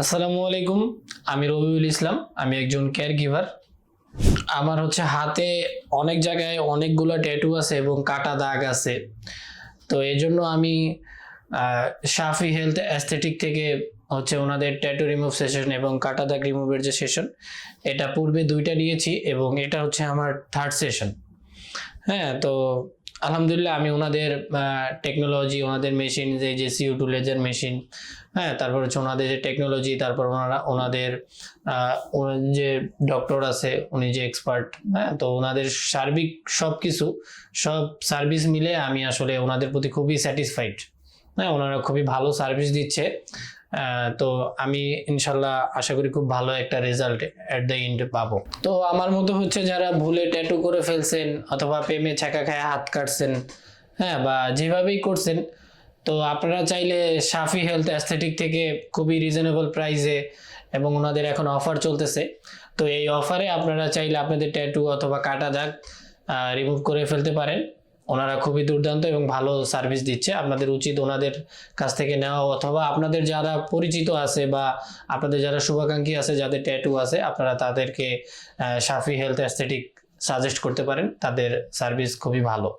আসসালামু আলাইকুম। আমি রবিউল ইসলাম। আমি একজন কেয়ার গিভার। আমার হাতে অনেক জায়গায় অনেকগুলো ট্যাটু আছে এবং কাটা দাগ আছে। তো এজন্য আমি শাফি হেলথ অ্যাস্থেটিক থেকে ওনাদের ট্যাটু রিমুভ সেশন এবং কাটা দাগ রিমুভের যে সেশন, এটা পূর্বে 2টা নিয়েছি এবং এটা আমার 3rd সেশন। হ্যাঁ, তো আলহামদুলিল্লাহ আমি ওনাদের টেকনোলজি, ওনাদের মেশিন, যে CO2 লেজার মেশিন, হ্যাঁ, তারপর ওনাদের যে টেকনোলজি, তারপর ওনাদের যে ডক্টর আছে, উনি যে এক্সপার্ট, হ্যাঁ, তো ওনাদের সার্বিক সব সার্ভিস মিলে আমি আসলে ওনাদের প্রতি খুবই স্যাটিসফাইড। হ্যাঁ, ওনারা খুবই ভালো সার্ভিস দিচ্ছে। তো আমি ইনশাল্লাহ আশা করি খুব ভালো একটা রেজাল্ট এট দ্য এন্ড পাবো। তো আমার মতো যারা ভুলে ট্যাটু করে ফেলছেন অথবা প্রেমে ছ্যাঁকা খায় হাত কাটছেন, হ্যাঁ, বা যেভাবেই করছেন, তো আপনারা চাইলে শাফি হেলথ অ্যাস্থেটিক থেকে খুবই রিজনেবল প্রাইসে, এবং ওনাদের এখন অফার চলতেছে, তো এই অফারে আপনারা চাইলে আপনাদের ট্যাটু অথবা কাটা দাগ রিমুভ করে ফেলতে পারেন। ওনারা খুবই দুর্দান্ত এবং ভালো সার্ভিস দিচ্ছে। আপনাদের উচিত ওনাদের কাছ থেকে নেওয়া, অথবা আপনাদের যারা পরিচিত আছে বা আপনাদের যারা শুভাকাঙ্ক্ষী আছে, যাদের ট্যাটু আছে, আপনারা তাদেরকে শাফি হেলথ অ্যাস্থেটিক সাজেস্ট করতে পারেন। তাদের সার্ভিস খুবই ভালো।